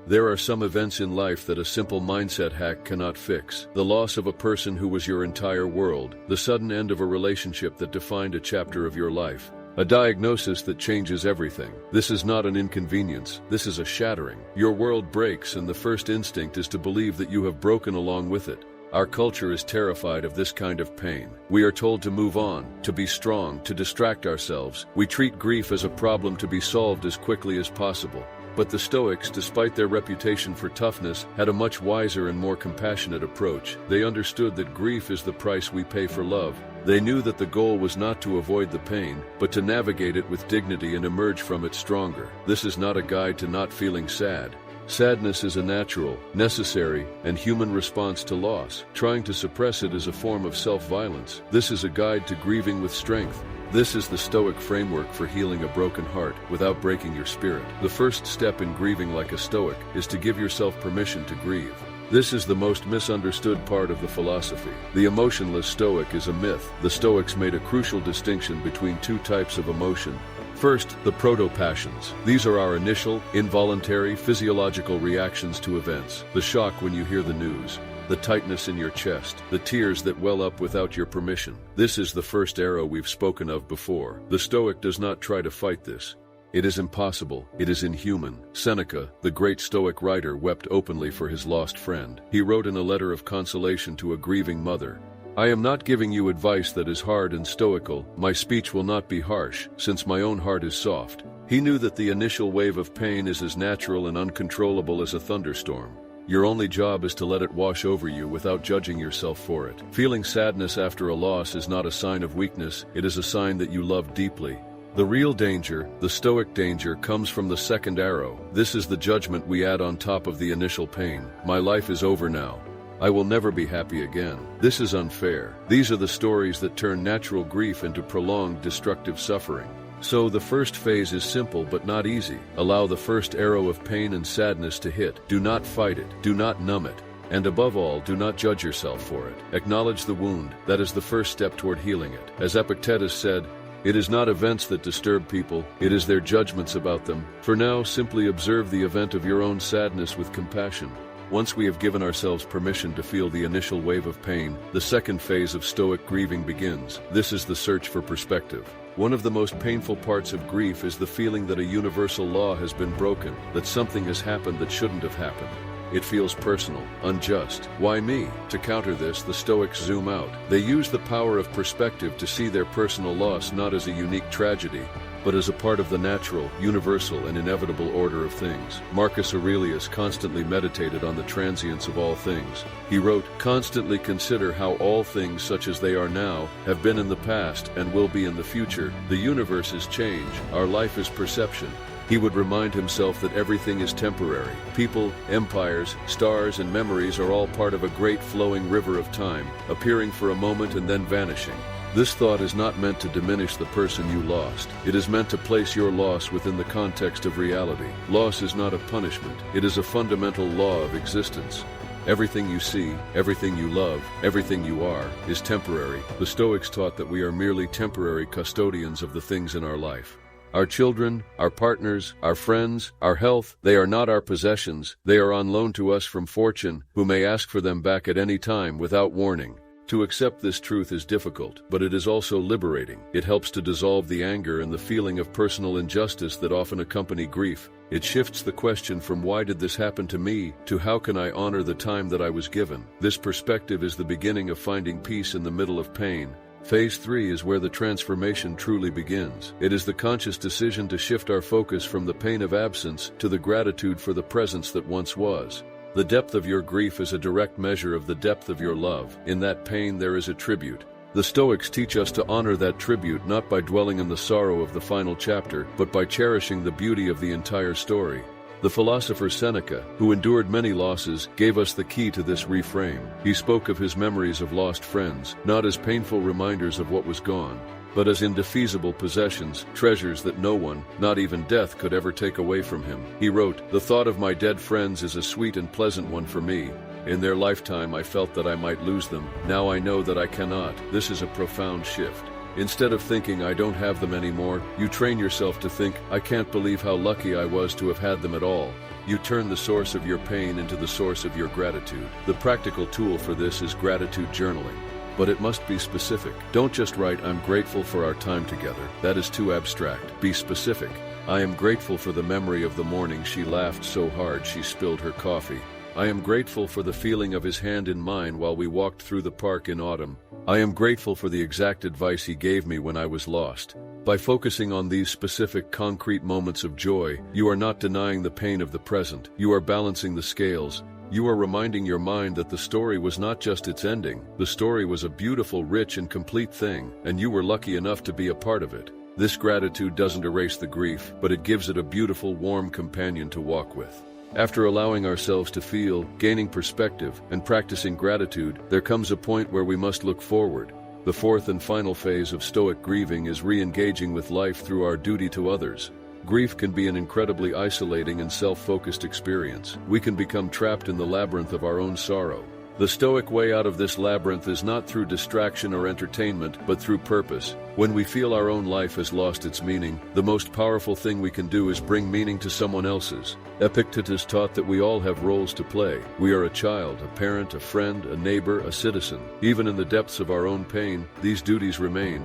There are some events in life that a simple mindset hack cannot fix. The loss of a person who was your entire world, the sudden end of a relationship that defined a chapter of your life, a diagnosis that changes everything. This is not an inconvenience, this is a shattering. Your world breaks and the first instinct is to believe that you have broken along with it. Our culture is terrified of this kind of pain. We are told to move on, to be strong, to distract ourselves. We treat grief as a problem to be solved as quickly as possible. But the Stoics, despite their reputation for toughness, had a much wiser and more compassionate approach. They understood that grief is the price we pay for love. They knew that the goal was not to avoid the pain, but to navigate it with dignity and emerge from it stronger. This is not a guide to not feeling sad. Sadness is a natural, necessary, and human response to loss. Trying to suppress it is a form of self-violence. This is a guide to grieving with strength. This is the Stoic framework for healing a broken heart without breaking your spirit. The first step in grieving like a Stoic is to give yourself permission to grieve. This is the most misunderstood part of the philosophy. The emotionless Stoic is a myth. The Stoics made a crucial distinction between two types of emotion. First, the proto-passions. These are our initial, involuntary, physiological reactions to events. The shock when you hear the news, the tightness in your chest, the tears that well up without your permission. This is the first arrow we've spoken of before. The Stoic does not try to fight this. It is impossible. It is inhuman. Seneca, the great Stoic writer, wept openly for his lost friend. He wrote in a letter of consolation to a grieving mother, "I am not giving you advice that is hard and stoical. My speech will not be harsh, since my own heart is soft." He knew that the initial wave of pain is as natural and uncontrollable as a thunderstorm. Your only job is to let it wash over you without judging yourself for it. Feeling sadness after a loss is not a sign of weakness, it is a sign that you love deeply. The real danger, the Stoic danger, comes from the second arrow. This is the judgment we add on top of the initial pain. My life is over now. I will never be happy again. This is unfair. These are the stories that turn natural grief into prolonged destructive suffering. So the first phase is simple but not easy. Allow the first arrow of pain and sadness to hit. Do not fight it. Do not numb it. And above all, do not judge yourself for it. Acknowledge the wound. That is the first step toward healing it. As Epictetus said, "It is not events that disturb people, it is their judgments about them." For now, simply observe the event of your own sadness with compassion. Once we have given ourselves permission to feel the initial wave of pain, the second phase of Stoic grieving begins. This is the search for perspective. One of the most painful parts of grief is the feeling that a universal law has been broken, that something has happened that shouldn't have happened. It feels personal, unjust. Why me? To counter this, the Stoics zoom out. They use the power of perspective to see their personal loss not as a unique tragedy, but as a part of the natural, universal, and inevitable order of things. Marcus Aurelius constantly meditated on the transience of all things. He wrote, "Constantly consider how all things such as they are now have been in the past and will be in the future. The universe is change, our life is perception." He would remind himself that everything is temporary. People, empires, stars, and memories are all part of a great flowing river of time, appearing for a moment and then vanishing. This thought is not meant to diminish the person you lost. It is meant to place your loss within the context of reality. Loss is not a punishment. It is a fundamental law of existence. Everything you see, everything you love, everything you are, is temporary. The Stoics taught that we are merely temporary custodians of the things in our life. Our children, our partners, our friends, our health, they are not our possessions. They are on loan to us from fortune, who may ask for them back at any time without warning. To accept this truth is difficult, but it is also liberating. It helps to dissolve the anger and the feeling of personal injustice that often accompany grief. It shifts the question from "why did this happen to me?" to "how can I honor the time that I was given?" This perspective is the beginning of finding peace in the middle of pain. Phase 3 is where the transformation truly begins. It is the conscious decision to shift our focus from the pain of absence to the gratitude for the presence that once was. The depth of your grief is a direct measure of the depth of your love. In that pain there is a tribute. The Stoics teach us to honor that tribute not by dwelling in the sorrow of the final chapter, but by cherishing the beauty of the entire story. The philosopher Seneca, who endured many losses, gave us the key to this reframe. He spoke of his memories of lost friends, not as painful reminders of what was gone, but as indefeasible possessions, treasures that no one, not even death, could ever take away from him. He wrote, "The thought of my dead friends is a sweet and pleasant one for me. In their lifetime I felt that I might lose them. Now I know that I cannot." This is a profound shift. Instead of thinking "I don't have them anymore," you train yourself to think "I can't believe how lucky I was to have had them at all." You turn the source of your pain into the source of your gratitude. The practical tool for this is gratitude journaling. But it must be specific. Don't just write, "I'm grateful for our time together." That is too abstract. Be specific. I am grateful for the memory of the morning she laughed so hard she spilled her coffee. I am grateful for the feeling of his hand in mine while we walked through the park in autumn. I am grateful for the exact advice he gave me when I was lost. By focusing on these specific, concrete moments of joy, you are not denying the pain of the present. You are balancing the scales. You are reminding your mind that the story was not just its ending. The story was a beautiful, rich, and complete thing, and you were lucky enough to be a part of it. This gratitude doesn't erase the grief, but it gives it a beautiful, warm companion to walk with. After allowing ourselves to feel, gaining perspective, and practicing gratitude, there comes a point where we must look forward. The fourth and final phase of Stoic grieving is re-engaging with life through our duty to others. Grief can be an incredibly isolating and self-focused experience. We can become trapped in the labyrinth of our own sorrow. The Stoic way out of this labyrinth is not through distraction or entertainment, but through purpose. When we feel our own life has lost its meaning, the most powerful thing we can do is bring meaning to someone else's. Epictetus taught that we all have roles to play. We are a child, a parent, a friend, a neighbor, a citizen. Even in the depths of our own pain, these duties remain.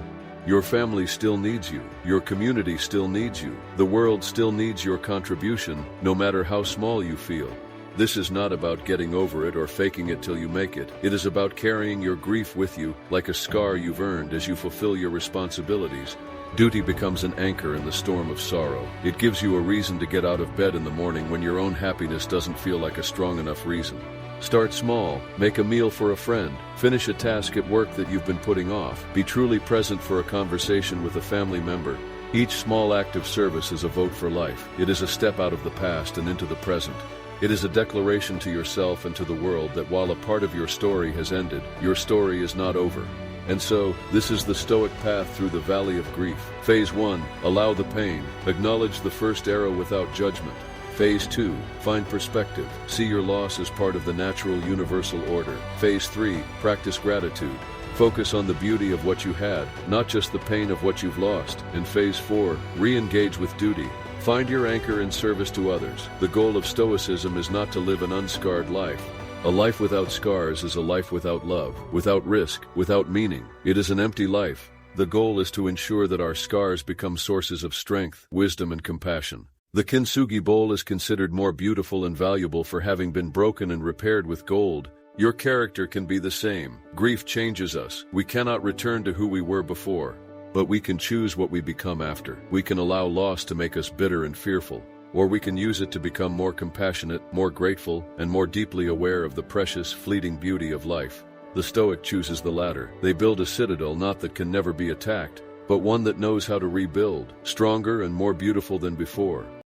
Your family still needs you. Your community still needs you. The world still needs your contribution, no matter how small you feel. This is not about getting over it or faking it till you make it. It is about carrying your grief with you, like a scar you've earned as you fulfill your responsibilities. Duty becomes an anchor in the storm of sorrow. It gives you a reason to get out of bed in the morning when your own happiness doesn't feel like a strong enough reason. Start small. Make a meal for a friend. Finish a task at work that you've been putting off. Be truly present for a conversation with a family member. Each small act of service is a vote for life. It is a step out of the past and into the present. It is a declaration to yourself and to the world that while a part of your story has ended, your story is not over. And so, this is the Stoic path through the valley of grief. Phase 1, allow the pain. Acknowledge the first arrow without judgment. Phase 2, find perspective. See your loss as part of the natural universal order. Phase 3, practice gratitude. Focus on the beauty of what you had, not just the pain of what you've lost. In Phase 4, re-engage with duty. Find your anchor in service to others. The goal of Stoicism is not to live an unscarred life. A life without scars is a life without love, without risk, without meaning. It is an empty life. The goal is to ensure that our scars become sources of strength, wisdom, and compassion. The kintsugi bowl is considered more beautiful and valuable for having been broken and repaired with gold. Your character can be the same. Grief changes us. We cannot return to who we were before. But we can choose what we become after. We can allow loss to make us bitter and fearful, or we can use it to become more compassionate, more grateful, and more deeply aware of the precious, fleeting beauty of life. The Stoic chooses the latter. They build a citadel not that can never be attacked, but one that knows how to rebuild, stronger and more beautiful than before.